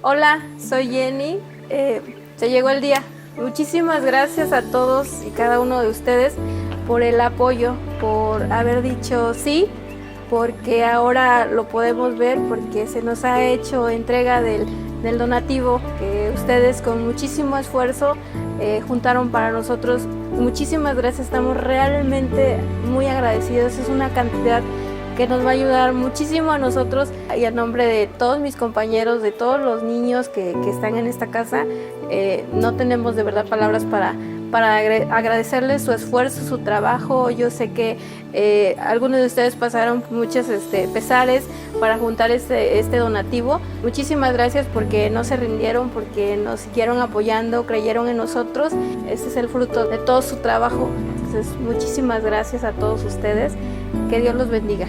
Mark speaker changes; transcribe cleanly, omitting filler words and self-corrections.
Speaker 1: Hola, soy Jenny. Se llegó el día. Muchísimas gracias a todos y cada uno de ustedes por el apoyo, por haber dicho sí, porque ahora lo podemos ver, porque se nos ha hecho entrega del donativo que ustedes con muchísimo esfuerzo juntaron para nosotros. Muchísimas gracias, estamos realmente muy agradecidos. Es una cantidad que nos va a ayudar muchísimo a nosotros, y a nombre de todos mis compañeros, de todos los niños que están en esta casa, no tenemos de verdad palabras para agradecerles su esfuerzo, su trabajo. Yo sé que algunos de ustedes pasaron muchos pesares para juntar este donativo. Muchísimas gracias porque no se rindieron, porque nos siguieron apoyando, creyeron en nosotros. Este es el fruto de todo su trabajo. Entonces, muchísimas gracias a todos ustedes. Que Dios los bendiga.